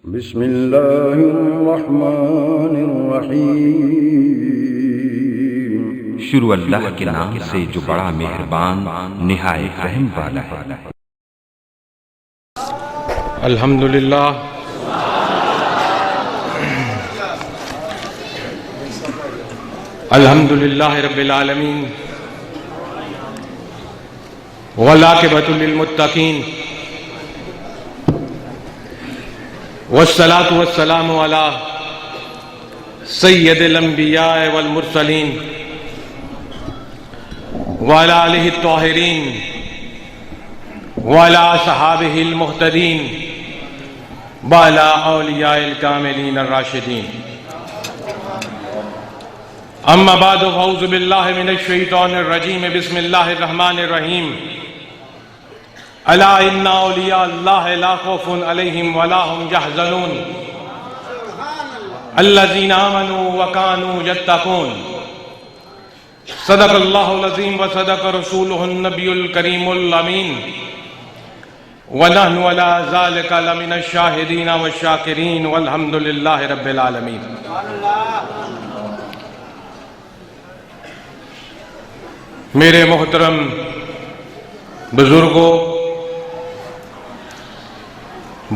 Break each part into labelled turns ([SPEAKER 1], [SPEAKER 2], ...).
[SPEAKER 1] بسم اللہ الرحمن الرحیم۔
[SPEAKER 2] شروع اللہ کے نام سے جو بڑا مہربان نہایت رحم والا ہے۔
[SPEAKER 3] الحمدللہ الحمدللہ رب العالمین والعاقبۃ للمتقین والصلاة والسلام علی سید الانبیاء والمرسلین وعلی آلہ الطاہرین وعلی صحابہ المہتدین وعلی اولیاء الکاملین الراشدین۔ اما بعد فاعوذ باللہ من الشیطان الرجیم بسم اللہ الرحمن الرحیم۔ الا ان اولیاء اللہ لا خوف علیہم ولا هم یحزنون الذین آمنوا وکانوا یتقون۔ صدق اللہ العظیم وصدق رسولہ النبی الکریم الامین ونحن علی ذلک لمن الشاہدین والشاکرین والحمد للہ رب العالمین۔ میرے محترم بزرگوں،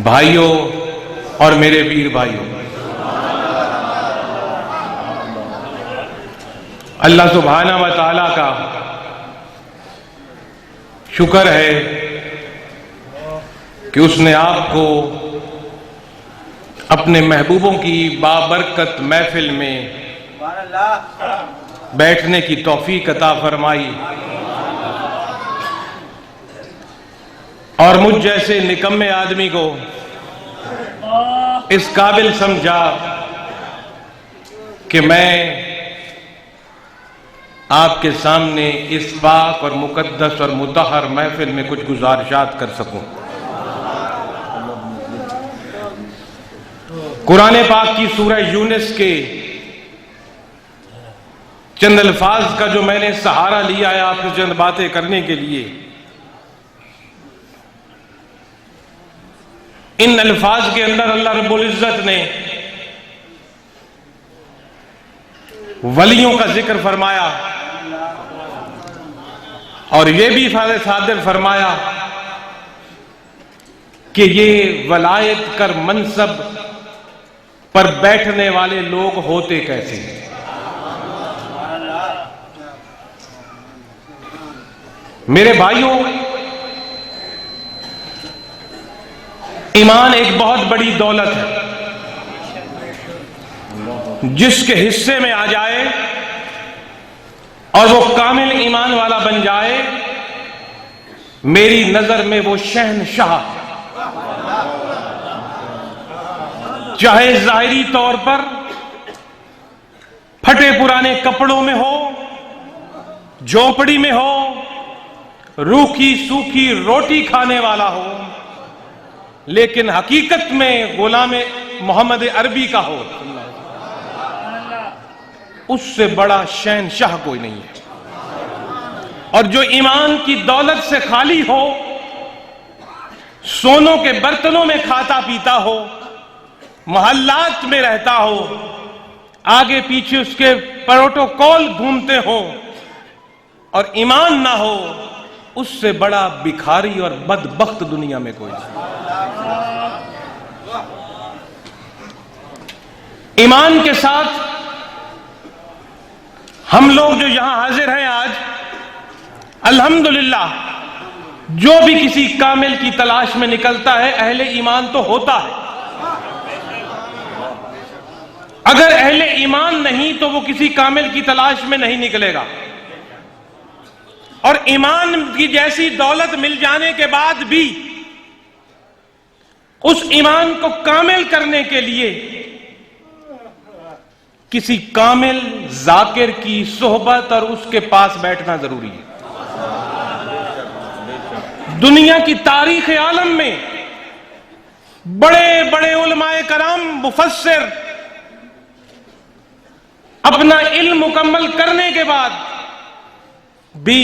[SPEAKER 3] بھائیوں اور میرے پیر بھائیوں، اللہ سبحانہ و تعالیٰ کا شکر ہے کہ اس نے آپ کو اپنے محبوبوں کی بابرکت محفل میں بیٹھنے کی توفیق عطا فرمائی اور مجھ جیسے نکمے آدمی کو اس قابل سمجھا کہ میں آپ کے سامنے اس پاک اور مقدس اور مطہر محفل میں کچھ گزارشات کر سکوں۔ قرآن پاک کی سورہ یونس کے چند الفاظ کا جو میں نے سہارا لیا ہے آپ سے چند باتیں کرنے کے لیے، ان الفاظ کے اندر اللہ رب العزت نے ولیوں کا ذکر فرمایا اور یہ بھی صادر فرمایا کہ یہ ولایت کر منصب پر بیٹھنے والے لوگ ہوتے کیسے ہیں۔ میرے بھائیوں، ایمان ایک بہت بڑی دولت ہے، جس کے حصے میں آ جائے اور وہ کامل ایمان والا بن جائے، میری نظر میں وہ شہنشاہ ہے۔ چاہے ظاہری طور پر پھٹے پرانے کپڑوں میں ہو، جھونپڑی میں ہو، روکھی سوکھی روٹی کھانے والا ہو، لیکن حقیقت میں غلام محمد عربی کا ہو، اس سے بڑا شہنشاہ کوئی نہیں ہے۔ اور جو ایمان کی دولت سے خالی ہو، سونوں کے برتنوں میں کھاتا پیتا ہو، محلات میں رہتا ہو، آگے پیچھے اس کے پروٹوکول گھومتے ہوں اور ایمان نہ ہو، اس سے بڑا بھکاری اور بدبخت دنیا میں کوئی نہیں۔ ایمان کے ساتھ ہم لوگ جو یہاں حاضر ہیں آج، الحمدللہ جو بھی کسی کامل کی تلاش میں نکلتا ہے اہل ایمان تو ہوتا ہے۔ اگر اہل ایمان نہیں تو وہ کسی کامل کی تلاش میں نہیں نکلے گا، اور ایمان کی جیسی دولت مل جانے کے بعد بھی اس ایمان کو کامل کرنے کے لیے کسی کامل ذاکر کی صحبت اور اس کے پاس بیٹھنا ضروری ہے۔ دنیا کی تاریخ عالم میں بڑے بڑے علماء کرام، مفسر اپنا علم مکمل کرنے کے بعد بھی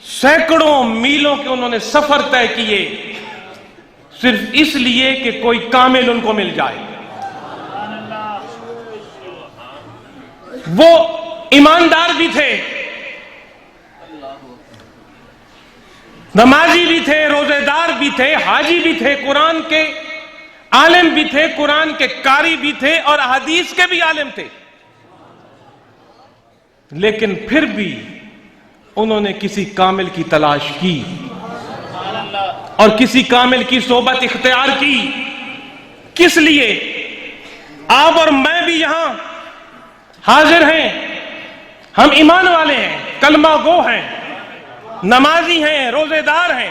[SPEAKER 3] سینکڑوں میلوں کے انہوں نے سفر طے کیے، صرف اس لیے کہ کوئی کامل ان کو مل جائے. وہ ایماندار بھی تھے، نمازی بھی تھے، روزے دار بھی تھے، حاجی بھی تھے، قرآن کے عالم بھی تھے، قرآن کے قاری بھی تھے اور احادیث کے بھی عالم تھے. لیکن پھر بھی انہوں نے کسی کامل کی تلاش کی اور کسی کامل کی صحبت اختیار کی. کس لیے؟ آپ اور میں بھی یہاں حاضر ہیں، ہم ایمان والے ہیں، کلمہ گو ہیں، نمازی ہیں، روزے دار ہیں.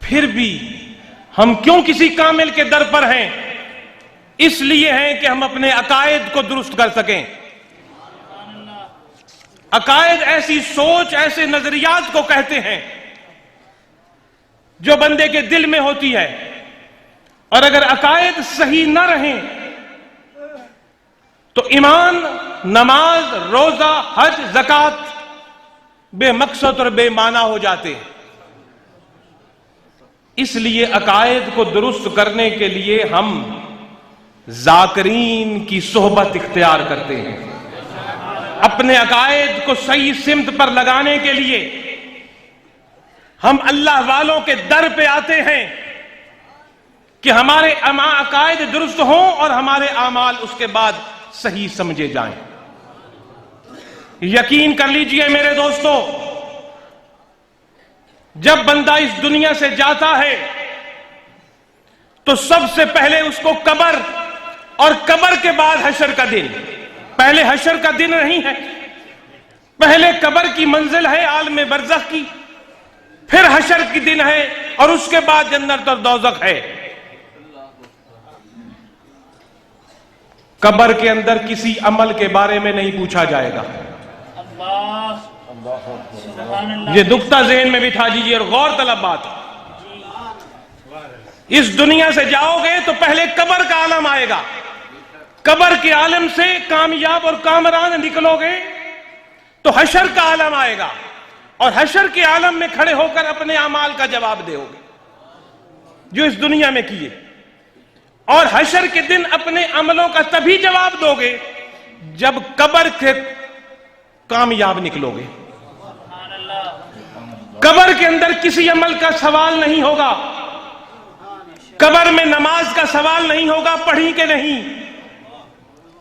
[SPEAKER 3] پھر بھی ہم کیوں کسی کامل کے در پر ہیں؟ اس لیے ہیں کہ ہم اپنے عقائد کو درست کر سکیں. عقائد ایسی سوچ، ایسے نظریات کو کہتے ہیں جو بندے کے دل میں ہوتی ہے، اور اگر عقائد صحیح نہ رہیں تو ایمان، نماز، روزہ، حج، زکوٰۃ بے مقصد اور بے معنی ہو جاتے ہیں. اس لیے عقائد کو درست کرنے کے لیے ہم ذاکرین کی صحبت اختیار کرتے ہیں. اپنے عقائد کو صحیح سمت پر لگانے کے لیے ہم اللہ والوں کے در پہ آتے ہیں کہ ہمارے عقائد درست ہوں اور ہمارے اعمال اس کے بعد صحیح سمجھے جائیں. یقین کر لیجئے میرے دوستو، جب بندہ اس دنیا سے جاتا ہے تو سب سے پہلے اس کو قبر اور قبر کے بعد حشر کا دن. پہلے حشر کا دن نہیں ہے، پہلے قبر کی منزل ہے عالم برزخ کی، پھر حشر کی دن ہے اور اس کے بعد جنت اور دوزخ ہے. قبر کے اندر کسی عمل کے بارے میں نہیں پوچھا جائے گا. یہ نقطہ ذہن میں بٹھا دیجیے اور غور طلب بات. اس دنیا سے جاؤ گے تو پہلے قبر کا عالم آئے گا. قبر کے عالم سے کامیاب اور کامران نکلو گے تو حشر کا عالم آئے گا، اور حشر کے عالم میں کھڑے ہو کر اپنے اعمال کا جواب دے گے جو اس دنیا میں کیے. اور حشر کے دن اپنے عملوں کا تبھی جواب دو گے جب قبر کے کامیاب نکلو گے. قبر کے اندر کسی عمل کا سوال نہیں ہوگا. قبر میں نماز کا سوال نہیں ہوگا، پڑھی کہ نہیں.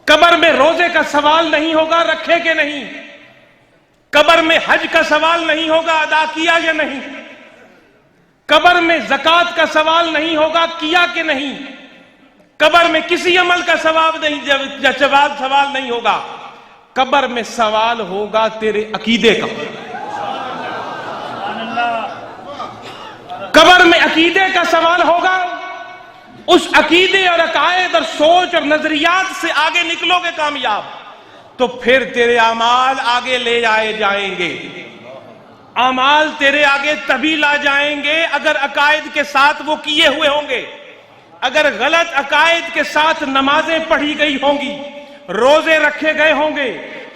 [SPEAKER 3] قبر میں روزے کا سوال نہیں ہوگا، رکھے کہ نہیں. قبر میں حج کا سوال نہیں ہوگا، ادا کیا یا نہیں. قبر میں زکوٰۃ کا سوال نہیں ہوگا، کیا کہ نہیں. قبر میں کسی عمل کا سوال نہیں ہوگا. قبر میں سوال ہوگا تیرے عقیدے کا. قبر میں عقیدے کا سوال ہوگا. اس عقیدے اور عقائد اور سوچ اور نظریات سے آگے نکلو گے کامیاب تو پھر تیرے اعمال آگے لے آئے جائیں گے. اعمال تیرے آگے تبھی لا جائیں گے اگر عقائد کے ساتھ وہ کیے ہوئے ہوں گے. اگر غلط عقائد کے ساتھ نمازیں پڑھی گئی ہوں گی، روزے رکھے گئے ہوں گے،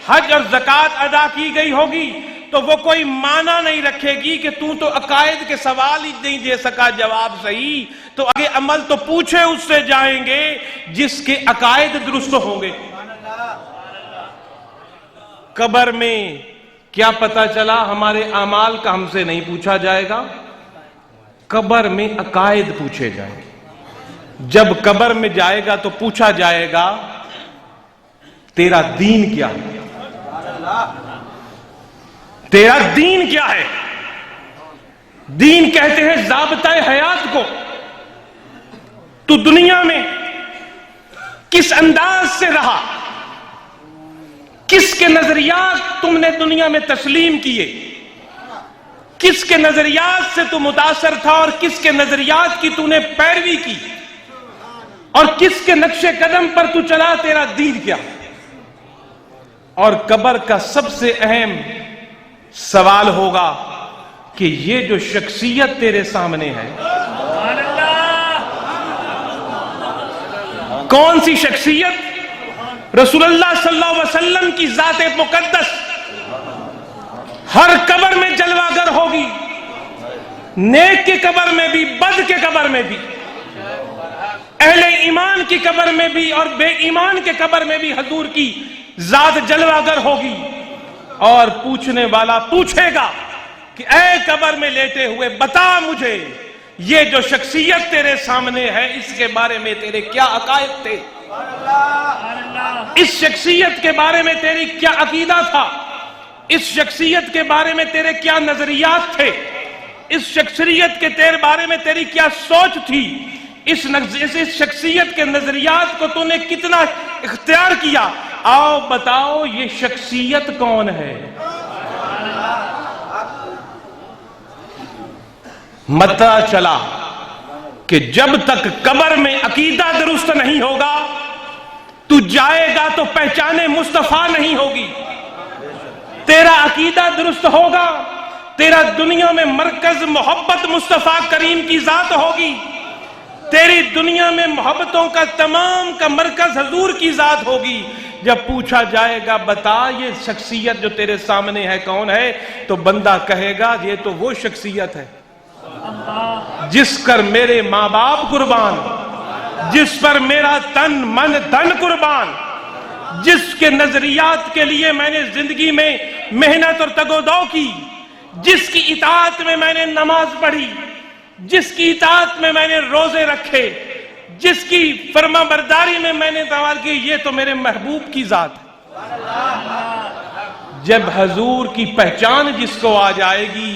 [SPEAKER 3] حج اور زکوٰۃ ادا کی گئی ہوگی تو وہ کوئی معنی نہیں رکھے گی کہ تو عقائد کے سوال ہی نہیں دے سکا جواب صحیح. تو آگے عمل تو پوچھے اس سے جائیں گے جس کے عقائد درست ہوں گے. قبر میں کیا پتا چلا؟ ہمارے اعمال کا ہم سے نہیں پوچھا جائے گا، قبر میں عقائد پوچھے جائیں گے. جب قبر میں جائے گا تو پوچھا جائے گا تیرا دین کیا ہے، تیرا دین کیا ہے. دین کہتے ہیں ضابطۂ حیات کو. تو دنیا میں کس انداز سے رہا، کس کے نظریات تم نے دنیا میں تسلیم کیے، کس کے نظریات سے تو متاثر تھا اور کس کے نظریات کی تو نے پیروی کی، اور کس کے نقش قدم پر تو چلا، تیرا دین کیا. اور قبر کا سب سے اہم سوال ہوگا کہ یہ جو شخصیت تیرے سامنے ہے کون سی شخصیت؟ رسول اللہ صلی اللہ علیہ وسلم کی ذات مقدس ہر قبر میں جلوہ گر ہوگی. نیک کی قبر میں بھی، بد کے قبر میں بھی، اہل ایمان کی قبر میں بھی اور بے ایمان کے قبر میں بھی حضور کی ذات جلوہ گر ہوگی، اور پوچھنے والا پوچھے گا کہ اے قبر میں لیٹے ہوئے بتا مجھے یہ جو شخصیت تیرے سامنے ہے اس کے بارے میں تیرے کیا عقائد تھے، اس شخصیت کے بارے میں تیری کیا عقیدہ تھا، اس شخصیت کے بارے میں تیرے کیا نظریات تھے، اس شخصیت کے تیرے بارے میں تیری کیا سوچ تھی، اس شخصیت کے نظریات کو تو نے کتنا اختیار کیا، آؤ بتاؤ یہ شخصیت کون ہے۔ پتہ چلا کہ جب تک قبر میں عقیدہ درست نہیں ہوگا تو جائے گا تو پہچان مصطفیٰ نہیں ہوگی، تیرا عقیدہ درست ہوگا تیرا دنیا میں مرکز محبت مصطفیٰ کریم کی ذات ہوگی، تیری دنیا میں محبتوں کا تمام کا مرکز حضور کی ذات ہوگی۔ جب پوچھا جائے گا بتا یہ شخصیت جو تیرے سامنے ہے کون ہے، تو بندہ کہے گا یہ تو وہ شخصیت ہے جس پر میرے ماں باپ قربان، جس پر میرا تن من دھن قربان، جس کے نظریات کے لیے میں نے زندگی میں محنت اور تگودو کی، جس کی اطاعت میں میں نے نماز پڑھی، جس کی اطاعت میں میں نے روزے رکھے، جس کی فرما برداری میں نے سوال کی، یہ تو میرے محبوب کی ذات ہے۔ جب حضور کی پہچان جس کو آ جائے گی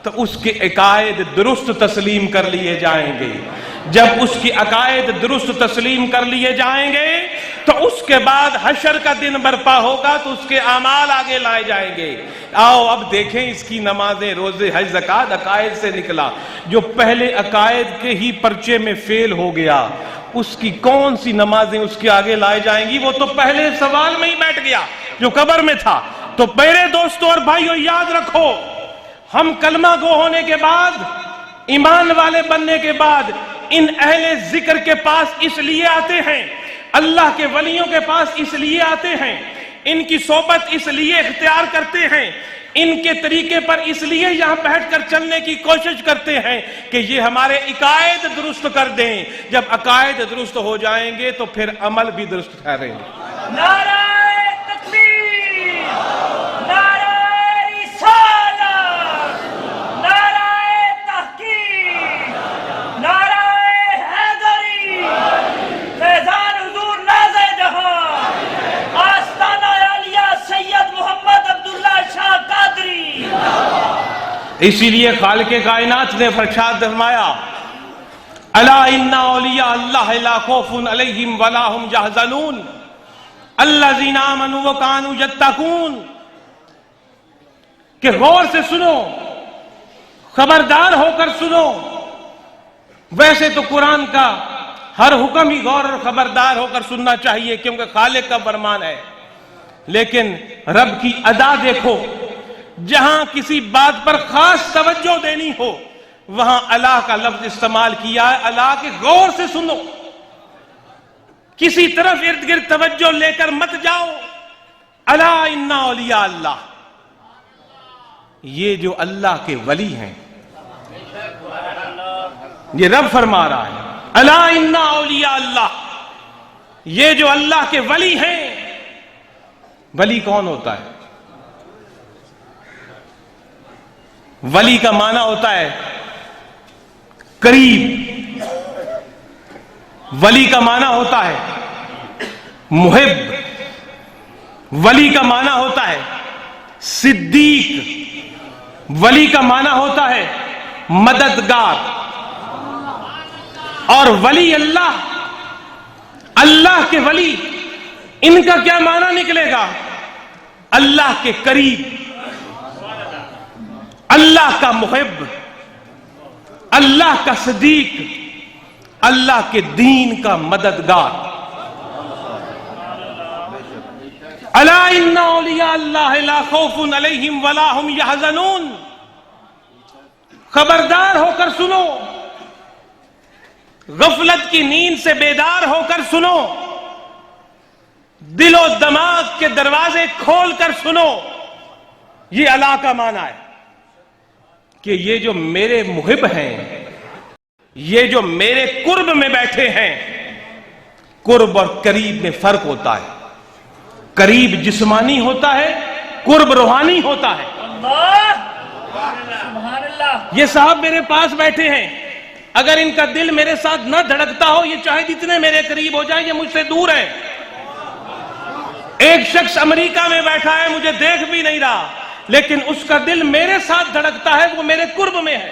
[SPEAKER 3] تو اس کے عقائد درست تسلیم کر لیے جائیں گے، جب اس کی عقائد درست تسلیم کر لیے جائیں گے تو اس کے بعد حشر کا دن برپا ہوگا تو اس کے اعمال آگے لائے جائیں گے۔ آؤ اب دیکھیں اس کی نمازیں، روزے، حج، زکوٰۃ عقائد سے نکلا، جو پہلے عقائد کے ہی پرچے میں فیل ہو گیا اس کی کون سی نمازیں اس کے آگے لائے جائیں گی، وہ تو پہلے سوال میں ہی بیٹھ گیا جو قبر میں تھا۔ تو میرے دوستوں اور بھائیوں یاد رکھو، ہم کلمہ گو ہونے کے بعد، ایمان والے بننے کے بعد ان اہل ذکر کے پاس اس لیے آتے ہیں، اللہ کے ولیوں کے پاس اس لیے آتے ہیں، ان کی صحبت اس لیے اختیار کرتے ہیں، ان کے طریقے پر اس لیے یہاں بیٹھ کر چلنے کی کوشش کرتے ہیں کہ یہ ہمارے عقائد درست کر دیں۔ جب عقائد درست ہو جائیں گے تو پھر عمل بھی درست ٹھہریں گے۔
[SPEAKER 4] نعرہ تکبیر، نعرہ رسالت، نعرہ تحقیق، نعرہ حیدری، فیضان حضور نازِ جہاں، آستانہ عالیہ سید محمد عبداللہ شاہ قادری۔
[SPEAKER 3] اسی لیے خالق کائنات نے فرمایا الا ان اولیاء اللہ لا خوف علیہم ولا هم یحزنون الذین آمنوا وکانوا یتقون، کہ غور سے سنو، خبردار ہو کر سنو۔ ویسے تو قرآن کا ہر حکم ہی غور اور خبردار ہو کر سننا چاہیے کیونکہ خالق کا فرمان ہے، لیکن رب کی ادا دیکھو، جہاں کسی بات پر خاص توجہ دینی ہو وہاں اللہ کا لفظ استعمال کیا ہے، اللہ کے غور سے سنو، کسی طرف ارد گرد توجہ لے کر مت جاؤ۔ الا ان اولیاء اللہ، یہ جو اللہ کے ولی ہیں، یہ رب فرما رہا ہے الا ان اولیاء اللہ، یہ جو اللہ کے ولی ہیں۔ ولی کون ہوتا ہے؟ ولی کا معنی ہوتا ہے قریب، ولی کا معنی ہوتا ہے محب، ولی کا معنی ہوتا ہے صدیق، ولی کا معنی ہوتا ہے مددگار، اور ولی اللہ، اللہ کے ولی، ان کا کیا معنی نکلے گا؟ اللہ کے قریب، اللہ کا محب، اللہ کا صدیق، اللہ کے دین کا مددگار۔ الا ان اولیاء اللہ لا خوف علیہم ولا هم یحزنون، خبردار ہو کر سنو، غفلت کی نیند سے بیدار ہو کر سنو، دل و دماغ کے دروازے کھول کر سنو، یہ اللہ کا معنی ہے۔ کہ یہ جو میرے محب ہیں، یہ جو میرے قرب میں بیٹھے ہیں، قرب اور قریب میں فرق ہوتا ہے. قریب جسمانی ہوتا ہے، قرب روحانی ہوتا ہے.
[SPEAKER 4] اللہ سبحان اللہ.
[SPEAKER 3] یہ صاحب میرے پاس بیٹھے ہیں، اگر ان کا دل میرے ساتھ نہ دھڑکتا ہو، یہ چاہے جتنے میرے قریب ہو جائیں، یہ مجھ سے دور ہے. ایک شخص امریکہ میں بیٹھا ہے، مجھے دیکھ بھی نہیں رہا، لیکن اس کا دل میرے ساتھ دھڑکتا ہے، وہ میرے قرب میں ہے.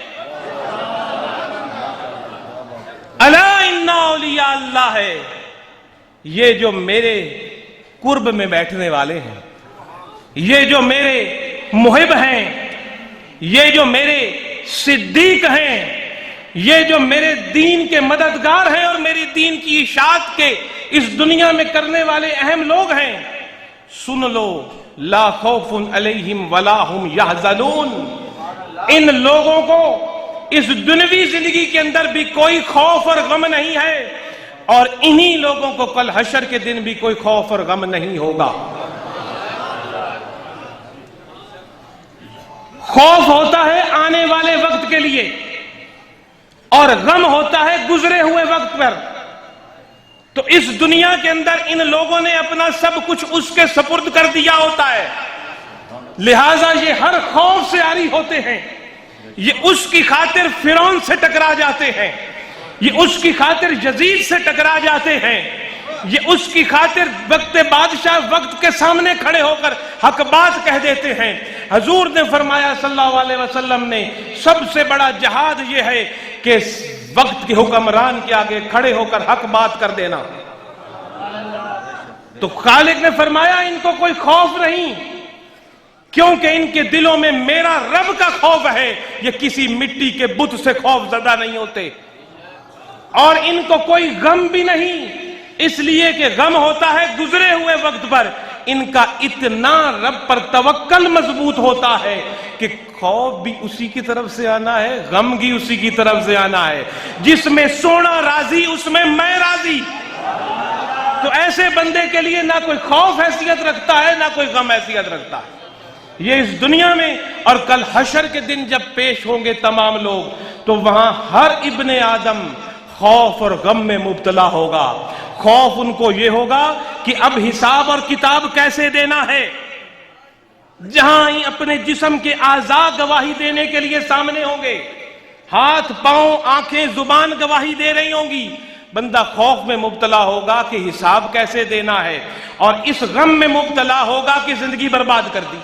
[SPEAKER 3] الا ان اولیاء اللہ ہے، یہ جو میرے قرب میں بیٹھنے والے ہیں، یہ جو میرے محب ہیں، یہ جو میرے صدیق ہیں، یہ جو میرے دین کے مددگار ہیں اور میری دین کی اشاعت کے اس دنیا میں کرنے والے اہم لوگ ہیں، سن لو لا خوف علیہم ولا ہم یحزنون. ان لوگوں کو اس دنیوی زندگی کے اندر بھی کوئی خوف اور غم نہیں ہے، اور انہی لوگوں کو کل حشر کے دن بھی کوئی خوف اور غم نہیں ہوگا. خوف ہوتا ہے آنے والے وقت کے لیے، اور غم ہوتا ہے گزرے ہوئے وقت پر. تو اس دنیا کے اندر ان لوگوں نے اپنا سب کچھ اس کے سپرد کر دیا ہوتا ہے، لہذا یہ ہر خوف سے عاری ہوتے ہیں. یہ اس کی خاطر فرعون سے ٹکرا جاتے ہیں، یہ اس کی خاطر یزید سے ٹکرا جاتے ہیں، یہ اس کی خاطر وقت بادشاہ وقت کے سامنے کھڑے ہو کر حق بات کہہ دیتے ہیں. حضور نے فرمایا صلی اللہ علیہ وسلم نے، سب سے بڑا جہاد یہ ہے کہ وقت کے حکمران کے آگے کھڑے ہو کر حق بات کر دینا. تو خالق نے فرمایا ان کو کوئی خوف نہیں، کیونکہ ان کے دلوں میں میرا رب کا خوف ہے. یہ کسی مٹی کے بت سے خوف زدہ نہیں ہوتے. اور ان کو کوئی غم بھی نہیں، اس لیے کہ غم ہوتا ہے گزرے ہوئے وقت پر. ان کا اتنا رب پر توکل مضبوط ہوتا ہے کہ خوف بھی اسی کی طرف سے آنا ہے، غم بھی اسی کی طرف سے آنا ہے. جس میں سونا راضی اس میں میں راضی. تو ایسے بندے کے لیے نہ کوئی خوف حیثیت رکھتا ہے، نہ کوئی غم حیثیت رکھتا ہے. یہ اس دنیا میں، اور کل حشر کے دن جب پیش ہوں گے تمام لوگ، تو وہاں ہر ابن آدم خوف اور غم میں مبتلا ہوگا. خوف ان کو یہ ہوگا کہ اب حساب اور کتاب کیسے دینا ہے. جہاں ہی اپنے جسم کے اعضاء گواہی دینے کے لیے سامنے ہوں گے، ہاتھ پاؤں آنکھیں زبان گواہی دے رہی ہوں گی، بندہ خوف میں مبتلا ہوگا کہ حساب کیسے دینا ہے، اور اس غم میں مبتلا ہوگا کہ زندگی برباد کر دی،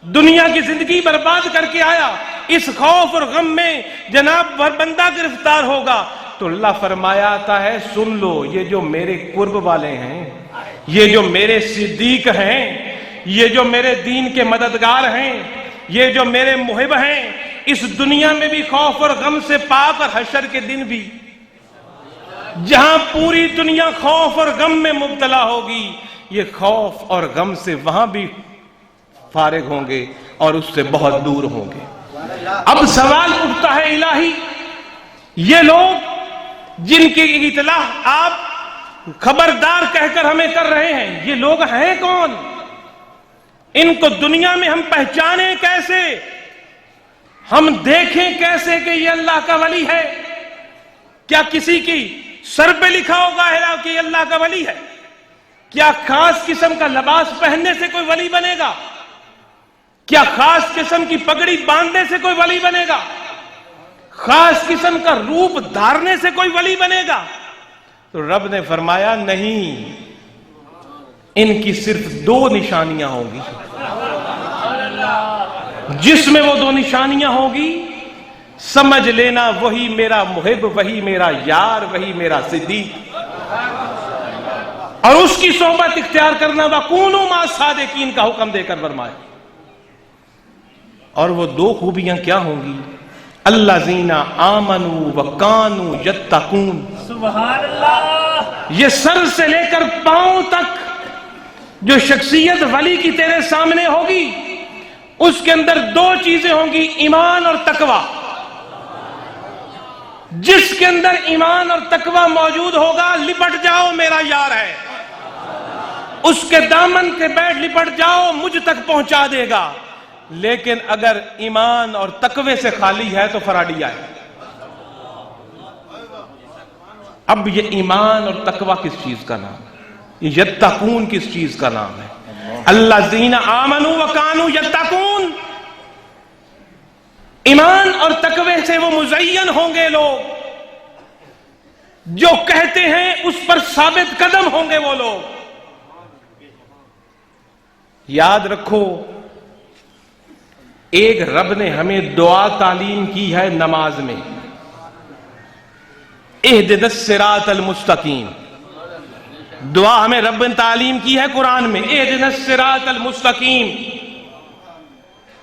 [SPEAKER 3] دنیا کی زندگی برباد کر کے آیا. اس خوف اور غم میں جناب بندہ گرفتار ہوگا. تو اللہ فرمایا آتا ہے، سن لو یہ جو میرے قرب والے ہیں، یہ جو میرے صدیق ہیں، یہ جو میرے دین کے مددگار ہیں، یہ جو میرے محب ہیں، اس دنیا میں بھی خوف اور غم سے پاک، اور حشر کے دن بھی جہاں پوری دنیا خوف اور غم میں مبتلا ہوگی، یہ خوف اور غم سے وہاں بھی فارغ ہوں گے اور اس سے بہت دور ہوں گے. اب سوال اٹھتا ہے الہی، یہ لوگ جن کی اطلاع آپ خبردار کہہ کر ہمیں کر رہے ہیں، یہ لوگ ہیں کون؟ ان کو دنیا میں ہم پہچانیں کیسے؟ ہم دیکھیں کیسے کہ یہ اللہ کا ولی ہے؟ کیا کسی کی سر پہ لکھا ہوگا ہے کہ یہ اللہ کا ولی ہے؟ کیا خاص قسم کا لباس پہننے سے کوئی ولی بنے گا؟ کیا خاص قسم کی پگڑی باندھنے سے کوئی ولی بنے گا؟ خاص قسم کا روپ دھارنے سے کوئی ولی بنے گا؟ تو رب نے فرمایا نہیں، ان کی صرف دو نشانیاں ہوں گی. جس میں وہ دو نشانیاں ہوں گی، سمجھ لینا وہی میرا محب، وہی میرا یار، وہی میرا صدیق، اور اس کی صحبت اختیار کرنا وَكُونُوا مَعَ الصَّادِقِينَ کا حکم دے کر فرمایا. اور وہ دو خوبیاں کیا ہوں گی؟ الذین آمنوا وکانوا یتقون.
[SPEAKER 4] سبحان اللہ.
[SPEAKER 3] یہ سر سے لے کر پاؤں تک جو شخصیت ولی کی تیرے سامنے ہوگی، اس کے اندر دو چیزیں ہوں گی، ایمان اور تقوی. جس کے اندر ایمان اور تقوی موجود ہوگا، لپٹ جاؤ میرا یار ہے، اس کے دامن کے بیٹھ لپٹ جاؤ، مجھ تک پہنچا دے گا. لیکن اگر ایمان اور تقوی سے خالی ہے تو فراڈیا ہے۔ اب یہ ایمان اور تقوی کس چیز کا نام ہے؟ یتقون کس چیز کا نام ہے؟ الذین آمنوا وکانوا یتقون۔ ایمان اور تقوی سے وہ مزین ہوں گے لوگ جو کہتے ہیں اس پر ثابت قدم ہوں گے وہ لوگ۔ یاد رکھو، ایک رب نے ہمیں دعا تعلیم کی ہے نماز میں، اہدنا الصراط المستقیم۔ دعا ہمیں رب نے تعلیم کی ہے قرآن میں، اہدنا الصراط المستقیم۔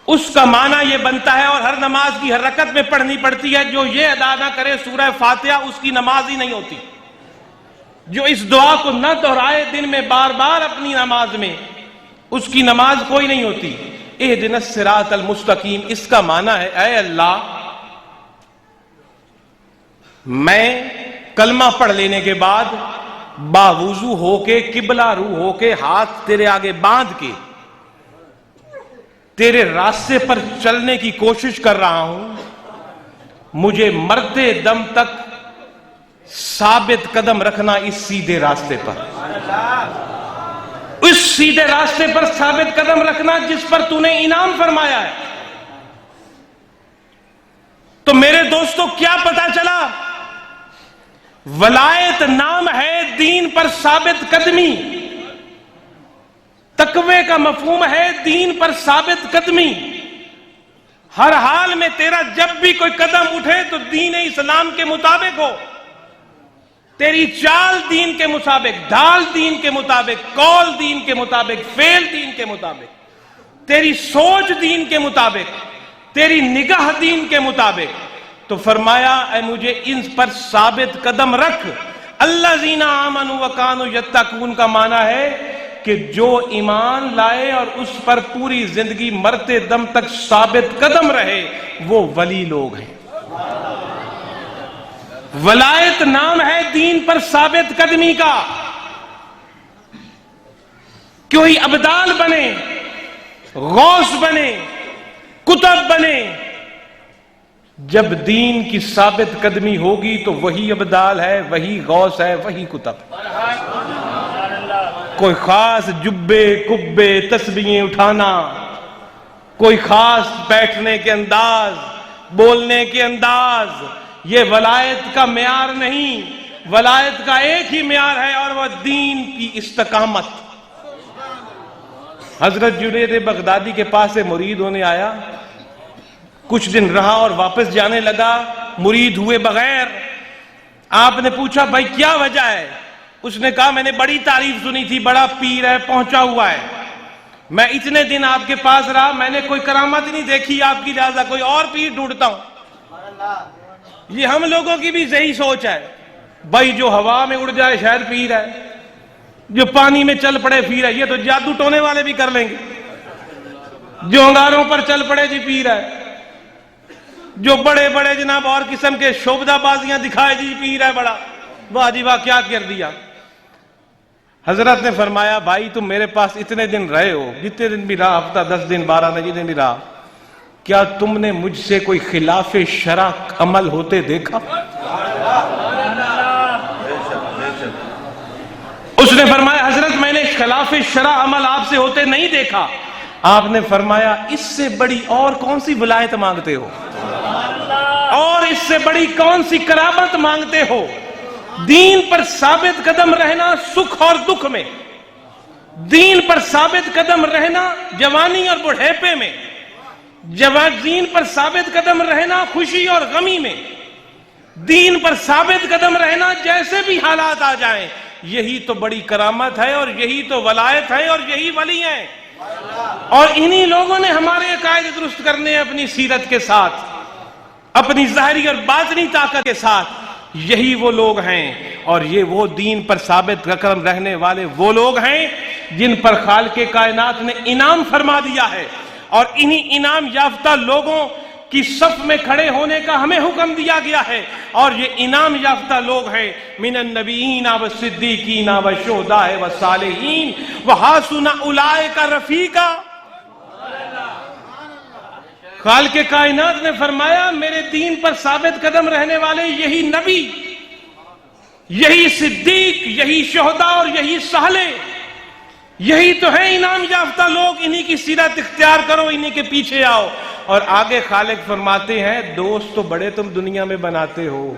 [SPEAKER 3] اس کا معنی یہ بنتا ہے، اور ہر نماز کی ہر رکعت میں پڑھنی پڑتی ہے، جو یہ ادا نہ کرے سورہ فاتحہ اس کی نماز ہی نہیں ہوتی۔ جو اس دعا کو نہ دہرائے دن میں بار بار اپنی نماز میں، اس کی نماز کوئی نہیں ہوتی۔ اہدنا الصراط المستقیم، اس کا معنی ہے اے اللہ، میں کلمہ پڑھ لینے کے بعد باوضو ہو کے، قبلہ رو ہو کے، ہاتھ تیرے آگے باندھ کے تیرے راستے پر چلنے کی کوشش کر رہا ہوں، مجھے مرتے دم تک ثابت قدم رکھنا اس سیدھے راستے پر، اس سیدھے راستے پر ثابت قدم رکھنا جس پر تو نے انعام فرمایا ہے۔ تو میرے دوستو کیا پتا چلا؟ ولایت نام ہے دین پر ثابت قدمی، تقوی کا مفہوم ہے دین پر ثابت قدمی۔ ہر حال میں تیرا جب بھی کوئی قدم اٹھے تو دین اسلام کے مطابق ہو، تیری چال دین کے مطابق، ڈھال دین کے مطابق، قول دین کے مطابق، فعل دین کے مطابق، تیری سوچ دین کے مطابق، تیری نگاہ دین کے مطابق۔ تو فرمایا اے مجھے ان پر ثابت قدم رکھ۔ الذین آمنوا وکانوا یتقون کا معنی ہے کہ جو ایمان لائے اور اس پر پوری زندگی مرتے دم تک ثابت قدم رہے، وہ ولی لوگ ہیں۔ ولایت نام ہے دین پر ثابت قدمی کا۔ کوئی ابدال بنے، غوث بنے، کتب بنے، جب دین کی ثابت قدمی ہوگی تو وہی ابدال ہے، وہی غوث ہے، وہی کتب۔ کوئی خاص جبے کبے تسبیحیں اٹھانا، کوئی خاص بیٹھنے کے انداز، بولنے کے انداز، یہ ولایت کا معیار نہیں۔ ولایت کا ایک ہی معیار ہے اور وہ دین کی استقامت۔ حضرت جنید بغدادی کے پاس سے مرید ہونے آیا، کچھ دن رہا اور واپس جانے لگا، مرید ہوئے بغیر۔ آپ نے پوچھا بھائی کیا وجہ ہے؟ اس نے کہا میں نے بڑی تعریف سنی تھی، بڑا پیر ہے، پہنچا ہوا ہے، میں اتنے دن آپ کے پاس رہا، میں نے کوئی کرامت نہیں دیکھی آپ کی، لہذا کوئی اور پیر ڈھونڈتا ہوں۔ یہ ہم لوگوں کی بھی یہی سوچ ہے، بھائی جو ہوا میں اڑ جائے شاید پیر ہے، جو پانی میں چل پڑے پیر ہے، یہ تو جادو ٹونے والے بھی کر لیں گے، جو انگاروں پر چل پڑے جی پیر ہے، جو بڑے بڑے جناب اور قسم کے شعبدہ بازیاں دکھائے جی پیر ہے بڑا، واہ جی واہ کیا کر دیا۔ حضرت نے فرمایا بھائی تم میرے پاس اتنے دن رہے ہو، جتنے دن بھی رہا، ہفتہ 10 دن 12 دن جتنے بھی رہا، کیا تم نے مجھ سے کوئی خلاف شرع عمل ہوتے دیکھا؟ اس نے فرمایا حضرت میں نے خلاف شرع عمل آپ سے ہوتے نہیں دیکھا۔ آپ نے فرمایا اس سے بڑی اور کون سی ولایت مانگتے ہو، اور اس سے بڑی کون سی کرامت مانگتے ہو؟ دین پر ثابت قدم رہنا سکھ اور دکھ میں، دین پر ثابت قدم رہنا جوانی اور بڑھیپے میں، دین پر ثابت قدم رہنا خوشی اور غمی میں، دین پر ثابت قدم رہنا جیسے بھی حالات آ جائیں، یہی تو بڑی کرامت ہے اور یہی تو ولایت ہے اور یہی ولی ہیں۔ اور انہی لوگوں نے ہمارے عقائد درست کرنے ہیں اپنی سیرت کے ساتھ، اپنی ظاہری اور باطنی طاقت کے ساتھ۔ یہی وہ لوگ ہیں اور یہ وہ دین پر ثابت قدم رہنے والے وہ لوگ ہیں جن پر خالق کائنات نے انعام فرما دیا ہے، اور انہی انعام یافتہ لوگوں کی صف میں کھڑے ہونے کا ہمیں حکم دیا گیا ہے، اور یہ انعام یافتہ لوگ ہیں من النبیین والصدیقین والشہداء والصالحین وحسن اولئک رفیقا۔ خالق کائنات نے فرمایا میرے دین پر ثابت قدم رہنے والے یہی نبی، یہی صدیق، یہی شہداء اور یہی صالح، یہی تو ہیں انعام یافتہ لوگ، انہی کی سیرت اختیار کرو، انہی کے پیچھے آؤ۔ اور آگے خالق فرماتے ہیں دوست تو بڑے تم دنیا میں بناتے ہو،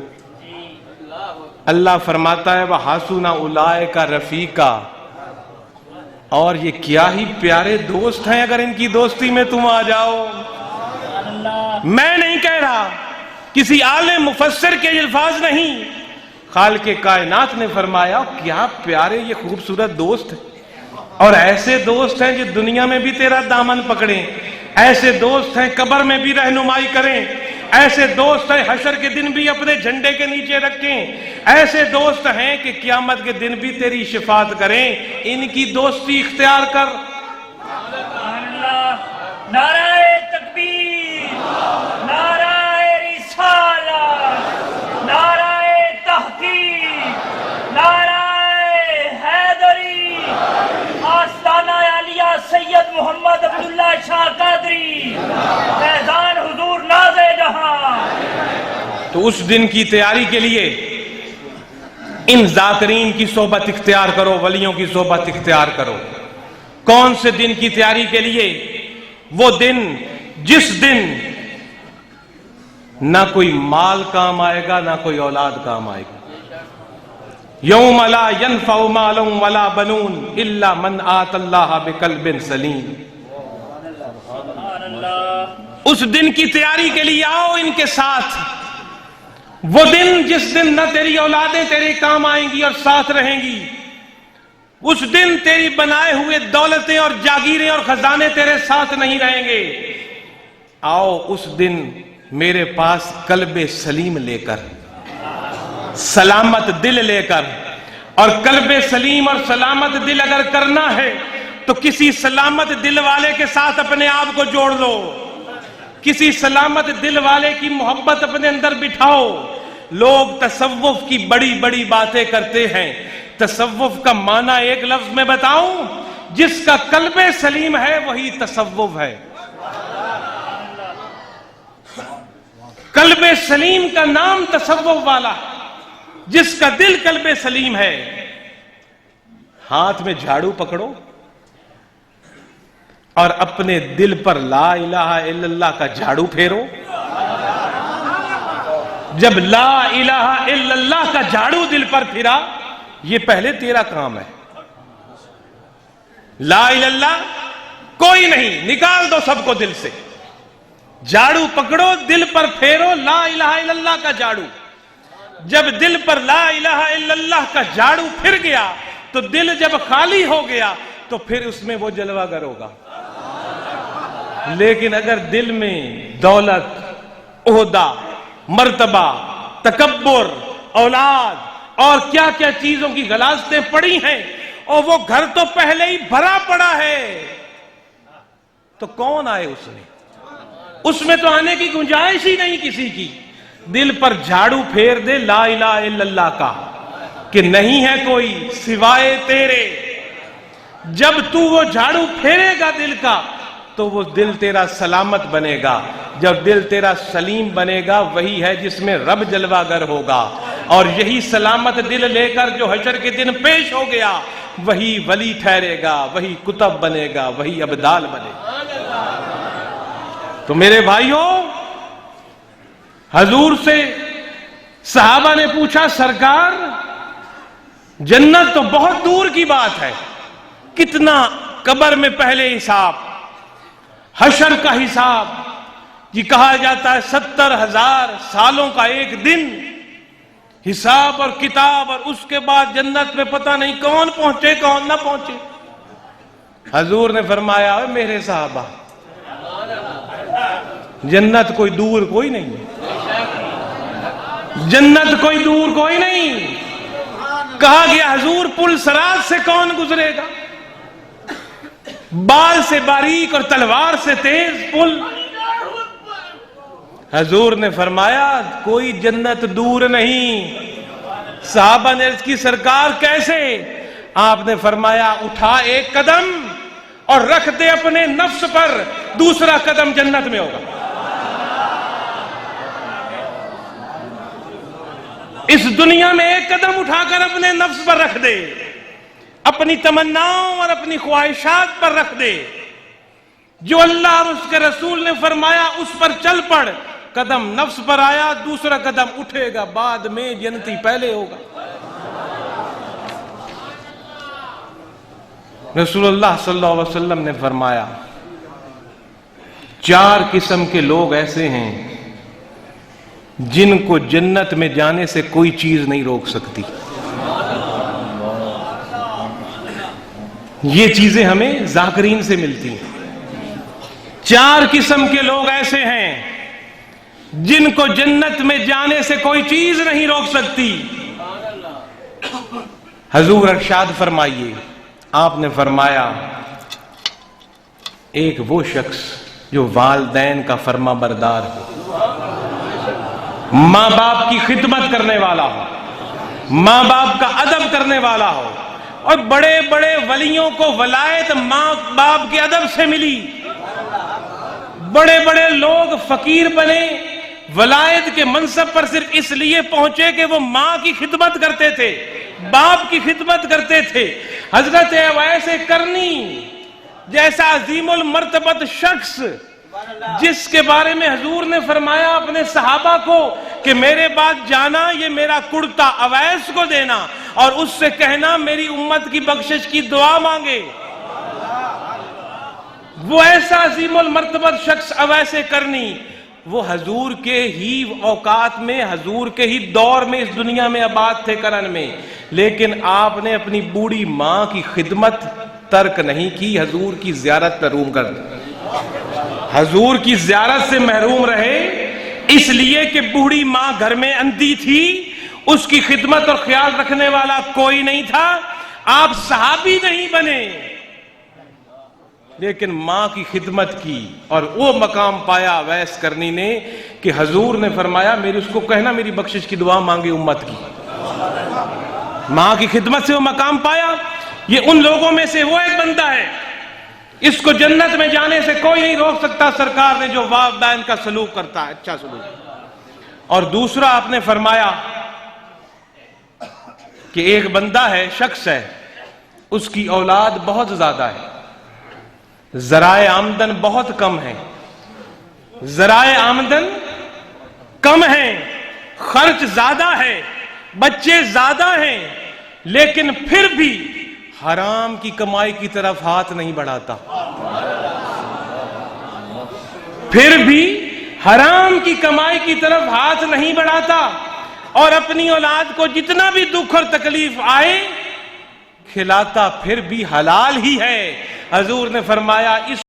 [SPEAKER 3] اللہ فرماتا ہے وَحَسُنَ أُولَئِكَ رَفِيقًا، اور یہ کیا ہی پیارے دوست ہیں اگر ان کی دوستی میں تم آ جاؤ۔ میں نہیں کہہ رہا، کسی عالم مفسر کے الفاظ نہیں، خالق کائنات نے فرمایا کیا پیارے یہ خوبصورت دوست ہیں، اور ایسے دوست ہیں جو دنیا میں بھی تیرا دامن پکڑیں، ایسے دوست ہیں قبر میں بھی رہنمائی کریں، ایسے دوست ہیں حشر کے دن بھی اپنے جھنڈے کے نیچے رکھیں، ایسے دوست ہیں کہ قیامت کے دن بھی تیری شفاعت کریں، ان کی دوستی اختیار کر۔
[SPEAKER 4] نعرہ تکبیر، نعرہ رسالت، نعرہ تحقیق، نعرہ حیدری، آستانہ عالیہ سید محمد عبداللہ شاہ قادری، فیضان حضور ناز جہاں۔
[SPEAKER 3] تو اس دن کی تیاری کے لیے ان ذاکرین کی صحبت اختیار کرو، ولیوں کی صحبت اختیار کرو۔ کون سے دن کی تیاری کے لیے؟ وہ دن جس دن نہ کوئی مال کام آئے گا نہ کوئی اولاد کام آئے گا۔ یوم لا ينفع مال ولا بنون الا من آتى اللہ بقلب سلیم۔ اس دن کی تیاری کے لیے آؤ ان کے ساتھ، وہ دن جس دن نہ تیری اولادیں تیرے کام آئیں گی اور ساتھ رہیں گی، اس دن تیری بنائے ہوئے دولتیں اور جاگیریں اور خزانے تیرے ساتھ نہیں رہیں گے۔ آؤ اس دن میرے پاس قلب سلیم لے کر، سلامت دل لے کر، اور قلب سلیم اور سلامت دل اگر کرنا ہے تو کسی سلامت دل والے کے ساتھ اپنے آپ کو جوڑ لو، کسی سلامت دل والے کی محبت اپنے اندر بٹھاؤ۔ لوگ تصوف کی بڑی بڑی باتیں کرتے ہیں، تصوف کا معنی ایک لفظ میں بتاؤں، جس کا قلب سلیم ہے وہی تصوف ہے۔ قلب سلیم کا نام تصوف والا، جس کا دل قلب سلیم ہے۔ ہاتھ میں جھاڑو پکڑو اور اپنے دل پر لا الہ الا اللہ کا جھاڑو پھیرو۔ جب لا الہ الا اللہ کا جھاڑو دل پر پھرا، یہ پہلے تیرا کام ہے۔ لا الہ الا اللہ کوئی نہیں، نکال دو سب کو دل سے، جھاڑو پکڑو دل پر پھیرو لا الہ الا اللہ کا جھاڑو۔ جب دل پر لا الہ الا اللہ کا جھاڑو پھر گیا تو دل جب خالی ہو گیا تو پھر اس میں وہ جلوہ گر ہوگا۔ لیکن اگر دل میں دولت، عہدہ، مرتبہ، تکبر، اولاد اور کیا کیا چیزوں کی غلاظتیں پڑی ہیں، اور وہ گھر تو پہلے ہی بھرا پڑا ہے، تو کون آئے اس میں؟ اس میں تو آنے کی گنجائش ہی نہیں کسی کی۔ دل پر جھاڑو پھیر دے لا الہ الا اللہ کا، کہ نہیں ہے کوئی سوائے تیرے۔ جب تو وہ جھاڑو پھیرے گا دل کا تو وہ دل تیرا سلامت بنے گا۔ جب دل تیرا سلیم بنے گا وہی ہے جس میں رب جلوہ گر ہوگا، اور یہی سلامت دل لے کر جو حشر کے دن پیش ہو گیا وہی ولی ٹھہرے گا، وہی کتب بنے گا، وہی ابدال بنے گا۔ تو میرے بھائیوں، حضور سے صحابہ نے پوچھا سرکار جنت تو بہت دور کی بات ہے، کتنا قبر میں پہلے حساب، حشر کا حساب، یہ کہا جاتا ہے 70,000 سالوں کا ایک دن حساب اور کتاب، اور اس کے بعد جنت میں پتہ نہیں کون پہنچے کون نہ پہنچے۔ حضور نے فرمایا اے میرے صحابہ، جنت کوئی دور کوئی نہیں ہے، جنت کوئی دور کوئی نہیں۔ کہا گیا حضور پل صراط سے کون گزرے گا؟ بال سے باریک اور تلوار سے تیز پل۔ حضور نے فرمایا کوئی جنت دور نہیں۔ صحابہ نے عرض کی سرکار کیسے؟ آپ نے فرمایا اٹھا ایک قدم اور رکھ دے اپنے نفس پر، دوسرا قدم جنت میں ہوگا۔ اس دنیا میں ایک قدم اٹھا کر اپنے نفس پر رکھ دے، اپنی تمناؤں اور اپنی خواہشات پر رکھ دے، جو اللہ اور اس کے رسول نے فرمایا اس پر چل پڑ۔ قدم نفس پر آیا، دوسرا قدم اٹھے گا بعد میں، جنتی پہلے ہوگا۔ رسول اللہ صلی اللہ علیہ وسلم نے فرمایا 4 قسم کے لوگ ایسے ہیں جن کو جنت میں جانے سے کوئی چیز نہیں روک سکتی۔ یہ چیزیں ہمیں ذاکرین سے ملتی ہیں۔ 4 قسم کے لوگ ایسے ہیں جن کو جنت میں جانے سے کوئی چیز نہیں روک سکتی۔ حضور ارشاد فرمائیے، آپ نے فرمایا ایک وہ شخص جو والدین کا فرما بردار ہو، ماں باپ کی خدمت کرنے والا ہو، ماں باپ کا ادب کرنے والا ہو، اور بڑے بڑے ولیوں کو ولایت ماں باپ کے ادب سے ملی۔ بڑے بڑے لوگ فقیر بنے، ولایت کے منصب پر صرف اس لیے پہنچے کہ وہ ماں کی خدمت کرتے تھے، باپ کی خدمت کرتے تھے۔ حضرت اویس کرنی جیسا عظیم المرتبت شخص، جس کے بارے میں حضور نے فرمایا اپنے صحابہ کو کہ میرے بعد جانا یہ میرا کرتا اویس کو دینا اور اس سے کہنا میری امت کی بخشش کی دعا مانگے۔ وہ ایسا عظیم المرتبت شخص اویس کرنی، وہ حضور کے ہی اوقات میں، حضور کے ہی دور میں اس دنیا میں آباد تھے کرن میں، لیکن آپ نے اپنی بوڑھی ماں کی خدمت ترک نہیں کی، حضور کی زیارت پر روم کر دی۔ حضور کی زیارت سے محروم رہے اس لیے کہ بوڑھی ماں گھر میں اندھی تھی، اس کی خدمت اور خیال رکھنے والا کوئی نہیں تھا۔ آپ صحابی نہیں بنے لیکن ماں کی خدمت کی، اور وہ مقام پایا اویس کرنی نے کہ حضور نے فرمایا میری اس کو کہنا میری بخشش کی دعا مانگے امت کی۔ ماں کی خدمت سے وہ مقام پایا۔ یہ ان لوگوں میں سے وہ ایک بندہ ہے، اس کو جنت میں جانے سے کوئی نہیں روک سکتا سرکار نے، جو والدین کا سلوک کرتا ہے، اچھا سلوک۔ اور دوسرا آپ نے فرمایا کہ ایک بندہ ہے، شخص ہے، اس کی اولاد بہت زیادہ ہے، ذرائع آمدن بہت کم ہے، ذرائع آمدن کم ہیں، خرچ زیادہ ہے، بچے زیادہ ہیں، لیکن پھر بھی حرام کی کمائی کی طرف ہاتھ نہیں بڑھاتا، پھر بھی حرام کی کمائی کی طرف ہاتھ نہیں بڑھاتا، اور اپنی اولاد کو جتنا بھی دکھ اور تکلیف آئے کھلاتا پھر بھی حلال ہی ہے۔ حضور نے فرمایا اس